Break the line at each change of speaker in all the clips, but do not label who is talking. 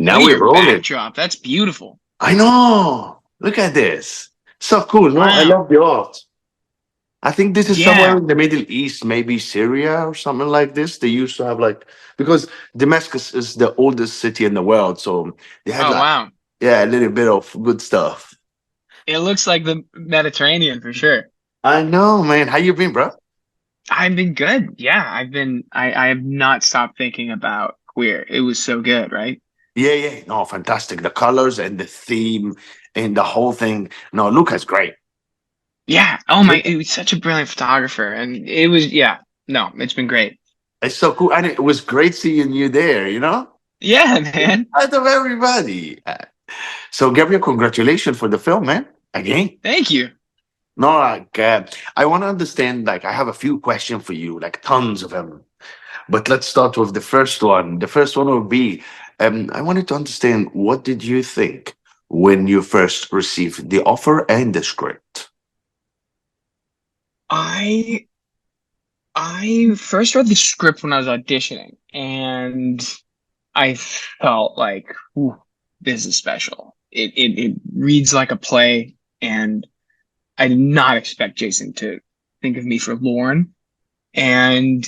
Look
Now
at
we're
your
rolling.
backdrop. That's beautiful.
I know. Look at this. So cool. No, I
Wow.
love the art. I think this is somewhere
Yeah.
in the Middle East, maybe Syria or something like this. They used to have like, because Damascus is the oldest city in the world, so they had
Oh,
like,
wow.
yeah, a little bit of good stuff.
It looks like the Mediterranean for sure.
I know, man. How you been, bro?
I've been good. Yeah, I have not stopped thinking about Queer. It was so good, right?
Yeah, yeah. No, fantastic. The colors and the theme and the whole thing. No, Luca's great.
Yeah. Oh my, it was such a brilliant photographer. And it was, yeah, no, it's been great.
It's so cool. And it was great seeing you there, you know?
Yeah, man.
Out of everybody. So, Gabriel, congratulations for the film, man. Again.
Thank you.
No, like, I want to understand, like, I have a few questions for you, like, tons of them. But let's start with the first one. The first one will be I wanted to understand what did you think when you first received the offer and the script?
I I first read the script when I was auditioning, and I felt like, ooh, this is special. It reads like a play, and I did not expect Jason to think of me for Lorne, and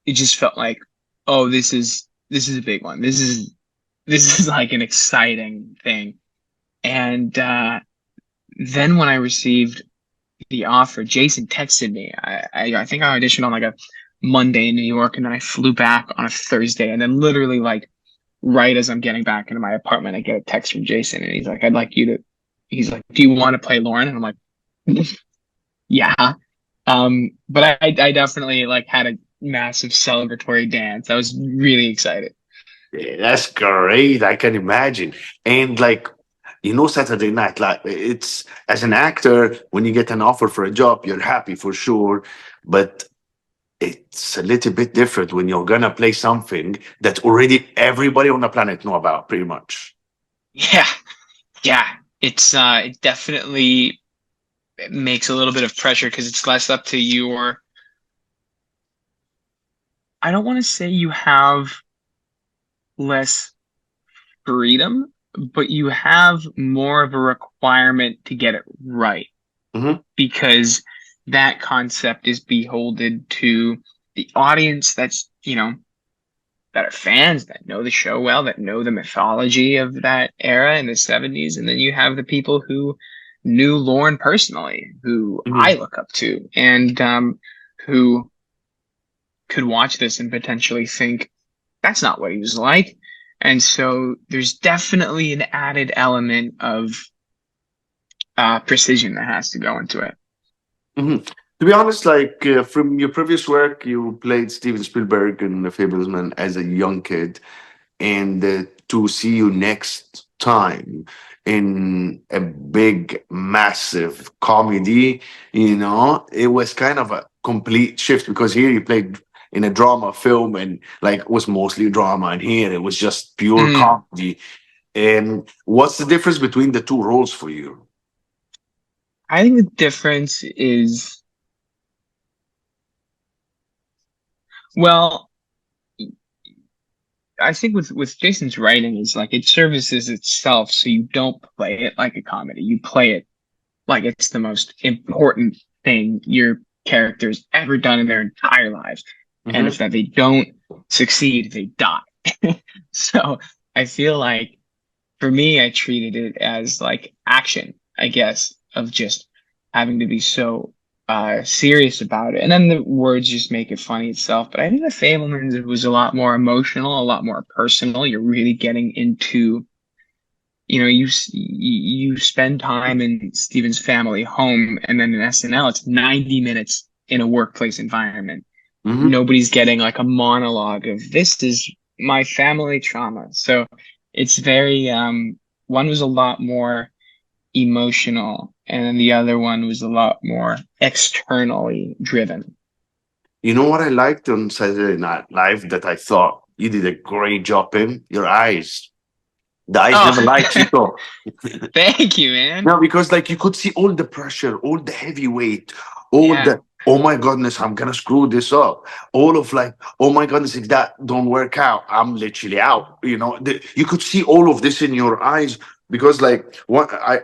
it just felt like, oh, this is a big one. This is like an exciting thing. And then when I received the offer, Jason texted me. I think I auditioned on like a Monday in New York, and then I flew back on a Thursday, and then literally like right as I'm getting back into my apartment, I get a text from Jason, and he's like, "I'd like you to." He's like, "Do you want to play Lauren?" And I'm like, "Yeah." But I definitely like had a massive celebratory dance. I was really excited.
Yeah, that's great. I can imagine. And like, Saturday night, like it's as an actor, when you get an offer for a job, you're happy for sure. But it's a little bit different when you're gonna play something that already everybody on the planet know about, pretty much.
Yeah, yeah. It definitely makes a little bit of pressure because it's less up to your. I don't want to say you have less freedom, but you have more of a requirement to get it right
Hmm.
because that concept is beholden to the audience that are fans that know the show well, that know the mythology of that era in the 70s. And then you have the people who knew Lorne personally, who I
Hmm.
look up to, and who could watch this and potentially think that's not what he was like. And so there's definitely an added element of precision that has to go into it.
Hmm. To be honest, like from your previous work, you played Steven Spielberg in The Fablesman as a young kid, and to see you next time in a big, massive comedy, it was kind of a complete shift because here you played in a drama film and like it was mostly drama, and here it was just pure
Mm.
comedy. And what's the difference between the two roles for you?
I think the difference is, well, I think with Jason's writing is like it services itself, so you don't play it like a comedy. You play it like it's the most important thing your character's ever done in their entire lives. And if
Hmm.
that they don't succeed, they die. So I feel like for me, I treated it as like action, I guess, of just having to be so serious about it. And then the words just make it funny itself. But I think the Fablemans was a lot more emotional, a lot more personal. You're really getting into, you spend time in Steven's family home, and then in SNL, it's 90 minutes in a workplace environment.
Hmm.
Nobody's getting like a monologue of this is my family trauma. So it's very one was a lot more emotional, and then the other one was a lot more externally driven.
You know what I liked on Saturday Night Live that I thought you did a great job in? Your eyes. The eyes
Oh,
never lied, Chico.
thank you, man.
No, because like you could see all the pressure, all the heavy weight, all
Yeah.
the oh my goodness, I'm gonna screw this up. All of like, oh my goodness, if that don't work out, I'm literally out. you could see all of this in your eyes because like what I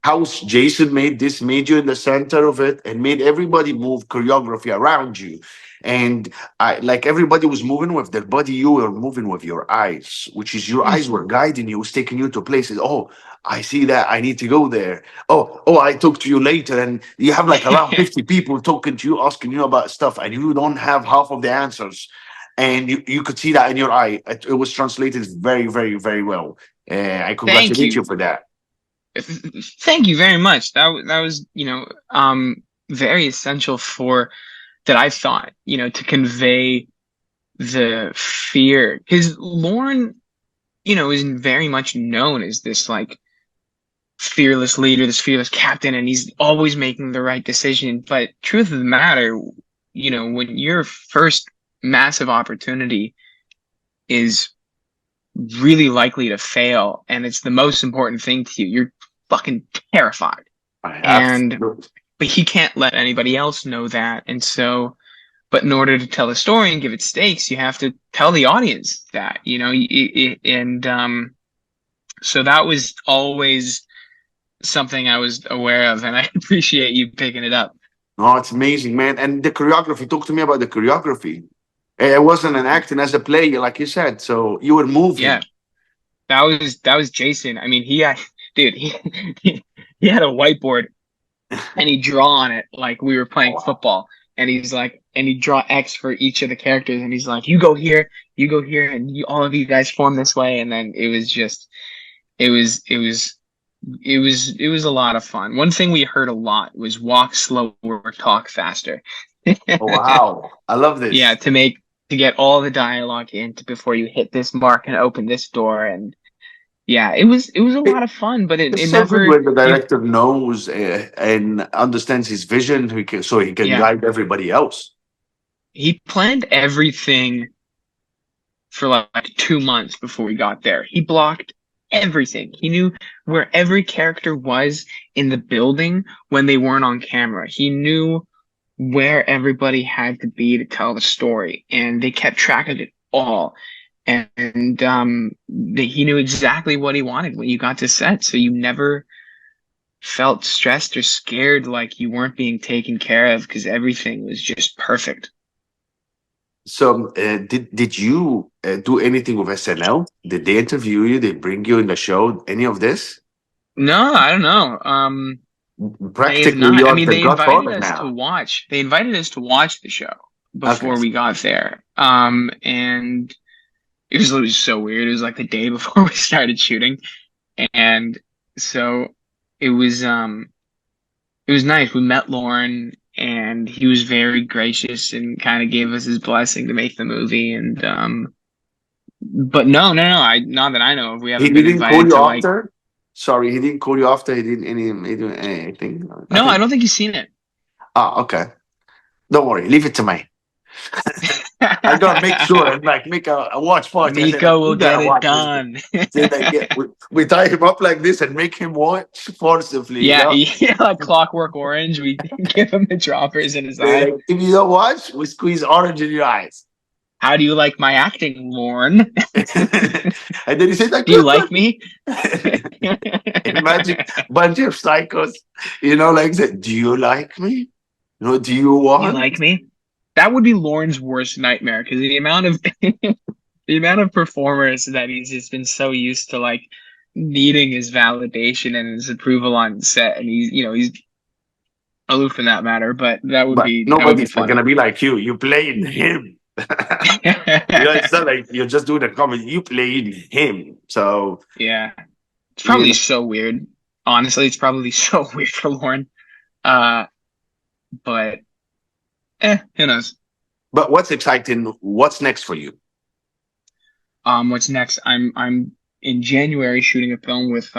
how Jason made you in the center of it and made everybody move choreography around you. And I like everybody was moving with their body, you were moving with your eyes, which is your eyes were guiding you, was taking you to places. Oh, I see that. I need to go there. Oh, I talk to you later. And you have like around 50 people talking to you, asking you about stuff, and you don't have half of the answers. And you could see that in your eye. It was translated very, very, very well. I
Thank
congratulate you
you.
for that.
Thank you very much. That was, very essential for that I thought, to convey the fear. Because Lauren, is very much known as this like fearless leader, this fearless captain, and he's always making the right decision. But truth of the matter, when your first massive opportunity is really likely to fail and it's the most important thing to you, you're fucking terrified.
I have.
And but he can't let anybody else know that. And so, but in order to tell the story and give it stakes, you have to tell the audience that, and so that was always something I was aware of, and I appreciate you picking it up.
Oh, it's amazing, man. And the choreography, talk to me about the choreography. It wasn't an acting as a player, like you said. So you were moving.
Yeah, that was Jason. I mean, he had, dude, he had a whiteboard and he'd draw on it like we were playing football. And he's like, and he'd draw X for each of the characters, and he's like, you go here, and all of you guys form this way. And then it was just, it was, it was, it was a lot of fun. One thing we heard a lot was walk slower, talk faster.
Oh, wow. I love
Yeah,
this.
to get all the dialogue in before you hit this mark and open this door. And yeah, it was a lot of fun, but it
It's so good
never
when the
you
director knows and understands his vision, so he can
yeah,
guide everybody else.
he planned everything for like 2 months before we got there. He blocked everything. He knew where every character was in the building when they weren't on camera. He knew where everybody had to be to tell the story, and they kept track of it all. And he knew exactly what he wanted when you got to set, so you never felt stressed or scared like you weren't being taken care of because everything was just perfect.
So, did you do anything with SNL? Did they interview you? They bring you in the show? Any of this?
No, I don't know. They have
Practically,
not.
you
I
are
mean,
the Godfather now.
They invited us to watch the show
Okay.
before we got there. And it was so weird. It was like the day before we started shooting. And so it was it was nice. We met Lauren and he was very gracious and kind of gave us his blessing to make the movie. And but no, I not that I know of. We
He
haven't been
didn't call
invited
you
to like
after. Sorry, he didn't call you after. He didn't anything. I
no, I
think.
don't think he's seen it.
Okay. Don't worry. Leave it to me. I gotta make sure and like make a watch party. I said like
Mico will
you
get
gotta
it
watch this.
done.
Say like yeah, we tie him up like this and make him watch forcibly. You
Yeah,
know.
yeah, like Clockwork Orange. We give him the droppers in his
Say
eye.
like if you don't watch, we squeeze orange in your eyes.
How do you like my acting, Lorne?
And then he said like,
Do you
look,
like
look.
me?
Imagine bunch of psychos, like that. Do you like me? Do you
Do you
want?
like me? That would be Lorne's worst nightmare because the amount of the amount of performers that he's just been so used to like needing his validation and his approval on set, and he's aloof in that matter. But
But
that would be
nobody's
funny.
gonna be like you. You played him. It's not like you're just doing a comedy. You played him. So
Yeah, it's
you
probably
know.
so weird. Honestly, it's probably so weird for Lauren. Uh, but who knows?
But what's exciting? What's next for you?
What's next? I'm in January shooting a film with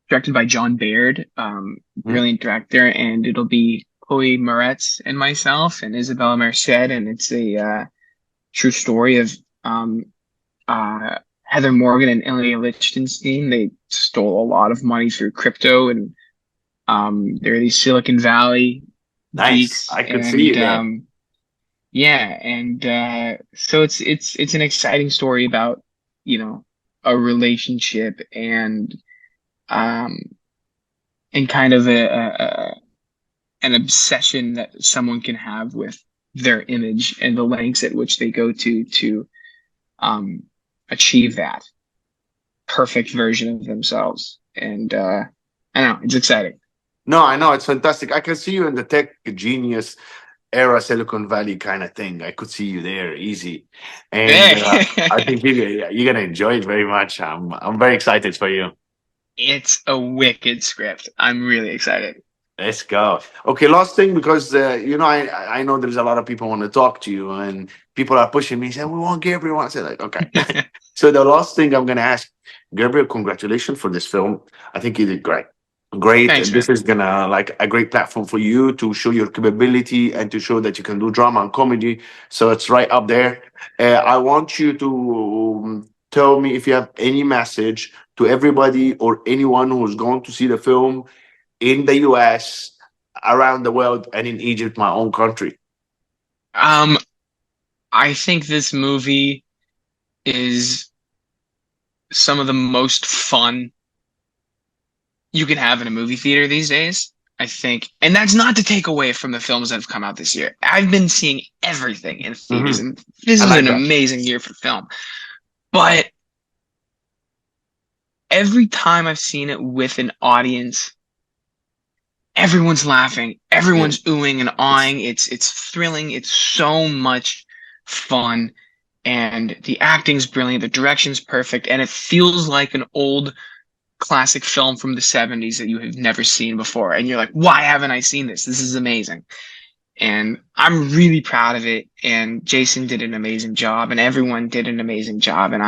directed by John Baird,
Hmm?
brilliant director, and it'll be Chloe Moretz and myself and Isabella Merced, and it's a true story of um Heather Morgan and Ilya Lichtenstein. They stole a lot of money through crypto, and they're these Silicon Valley
Nice.
geeks,
I could see
and
you there.
yeah, and so it's an exciting story about you know, a relationship um and kind of an obsession that someone can have with their image and the lengths at which they go to um achieve that perfect version of themselves. And I don't know, it's exciting.
No, I know it's fantastic. I can see you in the tech genius era, Silicon Valley kind of thing. I could see you there easy, and I
Hey,
think you're gonna enjoy it very much. I'm very excited for you.
it's a wicked script. I'm really excited.
Let's go. Okay, last thing because I know there's a lot of people want to talk to you and people are pushing me saying we want Gabriel. I said like okay. So the last thing I'm gonna ask Gabriel, congratulations for this film. I think you did great. Great.
Thanks,
This
man.
is gonna like a great platform for you to show your capability and to show that you can do drama and comedy. So it's right up there. I want you to tell me if you have any message to everybody or anyone who's going to see the film in the US, around the world, and in Egypt, my own country.
Um, I think this movie is some of the most fun you can have in a movie theater these days. I think, and that's not to take away from the films that have come out this year. I've been seeing everything in theaters,
Hmm.
and this
I
is
like
an
that.
amazing year for film. But every time I've seen it with an audience, everyone's laughing,
Yeah.
everyone's oohing and
It's
awing. It's thrilling. It's so much fun, and the acting's brilliant. The direction's perfect, and it feels like an old classic film from the 70s that you have never seen before. And you're like, why haven't I seen this? This is amazing. And I'm really proud of it. And Jason did an amazing job, and everyone did an amazing job. And